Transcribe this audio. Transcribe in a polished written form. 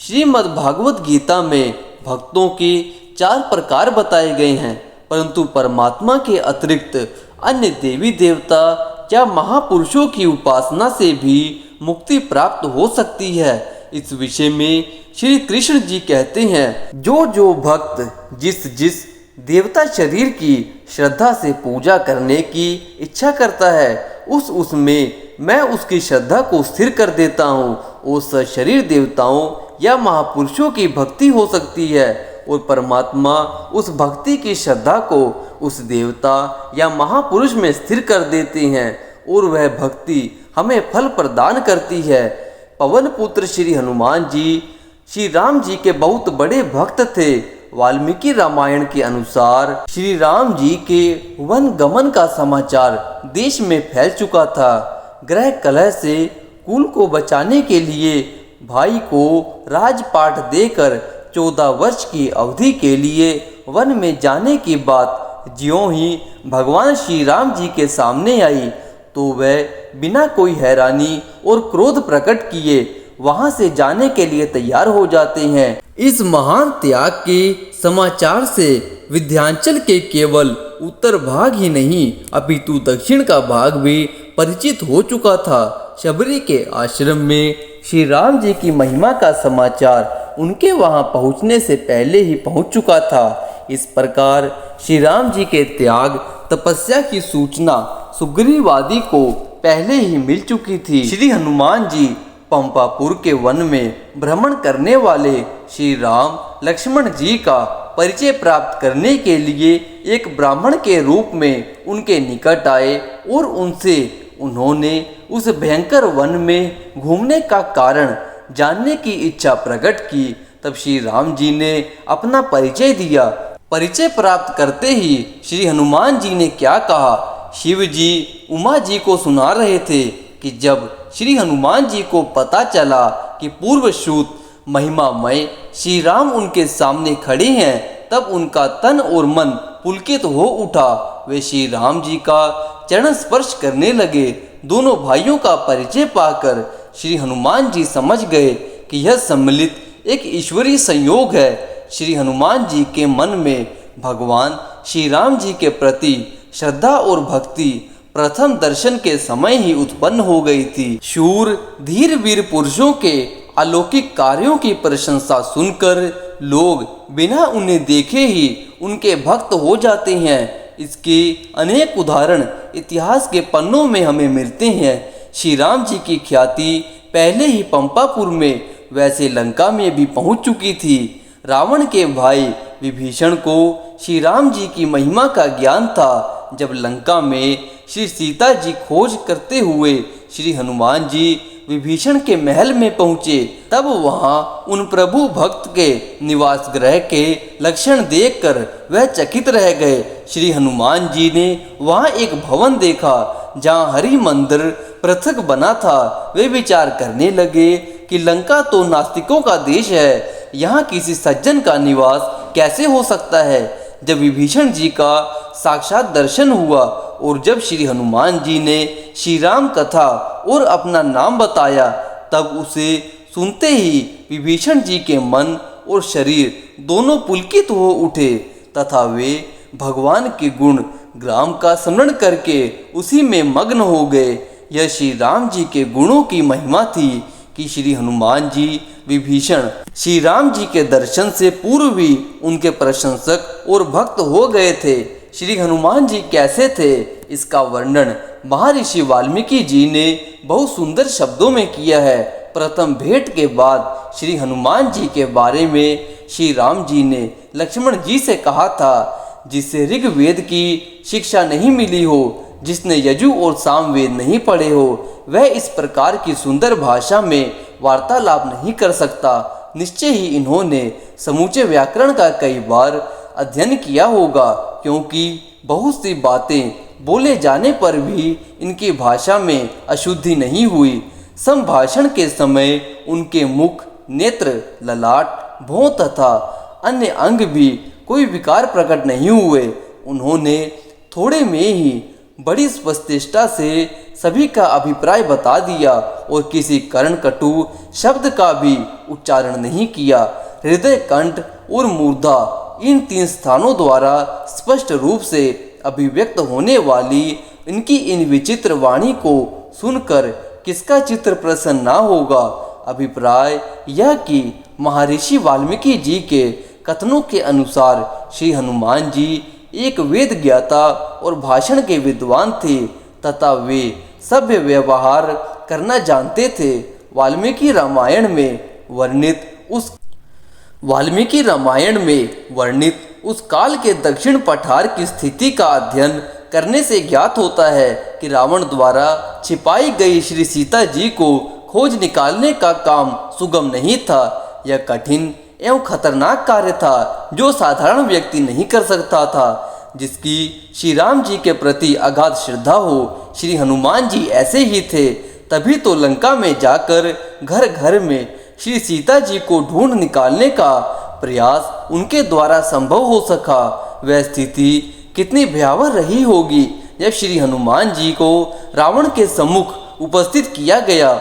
श्रीमद् भागवत गीता में भक्तों के 4 प्रकार बताए गए हैं, परंतु परमात्मा के अतिरिक्त अन्य देवी देवता या महापुरुषों की उपासना से भी मुक्ति प्राप्त हो सकती है। इस विषय में श्री कृष्ण जी कहते हैं, जो भक्त जिस देवता शरीर की श्रद्धा से पूजा करने की इच्छा करता है, उसमें मैं उसकी श्रद्धा को स्थिर कर देता हूँ। उस शरीर देवताओं या महापुरुषों की भक्ति हो सकती है और परमात्मा उस भक्ति की श्रद्धा को उस देवता या महापुरुष में स्थिर कर देते हैं और वह भक्ति हमें फल प्रदान करती है। पवन पुत्र श्री हनुमान जी श्री राम जी के बहुत बड़े भक्त थे। वाल्मीकि रामायण के अनुसार श्री राम जी के वन गमन का समाचार देश में फैल चुका था। ग्रह कलह से कुल को बचाने के लिए भाई को राजपाट देकर 14 वर्ष की अवधि के लिए वन में जाने की बात ज्यों ही भगवान श्री राम जी के सामने आई तो वह बिना कोई हैरानी और क्रोध प्रकट किए वहां से जाने के लिए तैयार हो जाते हैं। इस महान त्याग के समाचार से विंध्याचल के केवल उत्तर भाग ही नहीं अपितु दक्षिण का भाग भी परिचित हो चुका था। शबरी के आश्रम में श्री राम जी की महिमा का समाचार उनके वहां पहुंचने से पहले ही पहुंच चुका था। इस प्रकार श्री राम जी के त्याग तपस्या की सूचना सुग्रीव आदि को पहले ही मिल चुकी थी। श्री हनुमान जी पंपापुर के वन में भ्रमण करने वाले श्री राम लक्ष्मण जी का परिचय प्राप्त करने के लिए एक ब्राह्मण के रूप में उनके निकट आए और उनसे उन्होंने उस भयंकर वन में घूमने का कारण जानने की इच्छा प्रकट की। तब श्री राम जी ने अपना परिचय दिया। परिचय प्राप्त करते ही श्री हनुमान जी ने क्या कहा, शिव जी उमा जी को सुना रहे थे कि जब श्री हनुमान जी को पता चला कि पूर्व सूत महिमामय श्री राम उनके सामने खड़े हैं, तब उनका तन और मन पुलकित हो उठा। वे श्री राम जी का चरण स्पर्श करने लगे। दोनों भाइयों का परिचय पाकर श्री हनुमान जी समझ गए कि यह सम्मिलित एक ईश्वरीय संयोग है। श्री हनुमान जी के मन में भगवान श्री राम जी के प्रति श्रद्धा और भक्ति प्रथम दर्शन के समय ही उत्पन्न हो गई थी। शूर धीर वीर पुरुषों के अलौकिक कार्यों की प्रशंसा सुनकर लोग बिना उन्हें देखे ही उनके भक्त हो जाते हैं। इसके अनेक उदाहरण इतिहास के पन्नों में हमें मिलते हैं। श्री राम जी की ख्याति पहले ही पंपापुर में वैसे लंका में भी पहुंच चुकी थी। रावण के भाई विभीषण को श्री राम जी की महिमा का ज्ञान था। जब लंका में श्री सीता जी खोज करते हुए श्री हनुमान जी विभीषण के महल में पहुँचे, तब वहाँ उन प्रभु भक्त के निवास गृह के लक्षण देखकर वह चकित रह गए। श्री हनुमान जी ने वहाँ एक भवन देखा जहाँ हरि मंदिर पृथक बना था। वे विचार करने लगे कि लंका तो नास्तिकों का देश है, यहाँ किसी सज्जन का निवास कैसे हो सकता है। जब विभीषण जी का साक्षात दर्शन हुआ और जब श्री हनुमान जी ने श्री राम कथा और अपना नाम बताया, तब उसे सुनते ही विभीषण जी के मन और शरीर दोनों पुलकित हो उठे तथा वे भगवान के गुण ग्राम का स्मरण करके उसी में मग्न हो गए। यह श्री राम जी के गुणों की महिमा थी कि श्री हनुमान जी विभीषण श्री राम जी के दर्शन से पूर्व ही उनके प्रशंसक और भक्त हो गए थे। श्री हनुमान जी कैसे थे, इसका वर्णन महर्षि वाल्मीकि जी ने बहुत सुंदर शब्दों में किया है। प्रथम भेंट के बाद श्री हनुमान जी के बारे में श्री राम जी ने लक्ष्मण जी से कहा था, जिसे ऋग्वेद की शिक्षा नहीं मिली हो, जिसने यजु और सामवेद नहीं पढ़े हो, वह इस प्रकार की सुंदर भाषा में वार्तालाप नहीं कर सकता। निश्चय ही इन्होंने समूचे व्याकरण का कई बार अध्ययन किया होगा, क्योंकि बहुत सी बातें बोले जाने पर भी इनकी भाषा में अशुद्धि नहीं हुई। संभाषण के समय उनके मुख, नेत्र, ललाट, भौं तथा अन्य अंग भी कोई विकार प्रकट नहीं हुए। उन्होंने थोड़े में ही बड़ी स्पष्टता से सभी का अभिप्राय बता दिया और किसी कर्ण कटु शब्द का भी उच्चारण नहीं किया। हृदय, कंठ और मूर्धा इन 3 स्थानों द्वारा स्पष्ट रूप से अभिव्यक्त होने वाली इनकी इन विचित्र वाणी को सुनकर किसका चित्र प्रसन्न ना होगा। अभिप्राय यह कि महर्षि वाल्मीकि जी के कथनों के अनुसार श्री हनुमान जी एक वेद ज्ञाता और भाषण के विद्वान थे तथा वे सभ्य व्यवहार करना जानते थे। वाल्मीकि रामायण में वर्णित उस काल के दक्षिण पठार की स्थिति का अध्ययन करने से ज्ञात होता है कि रावण द्वारा छिपाई गई श्री सीता जी को खोज निकालने का काम सुगम नहीं था। यह कठिन एवं खतरनाक कार्य था जो साधारण व्यक्ति नहीं कर सकता था। जिसकी श्री राम जी के प्रति अगाध श्रद्धा हो, श्री हनुमान जी ऐसे ही थे। तभी तो लंका में जाकर घर घर में श्री सीता जी को ढूंढ निकालने का प्रयास उनके द्वारा संभव हो सका। वह स्थिति कितनी भयावह रही होगी जब श्री हनुमान जी को रावण के सम्मुख उपस्थित किया गया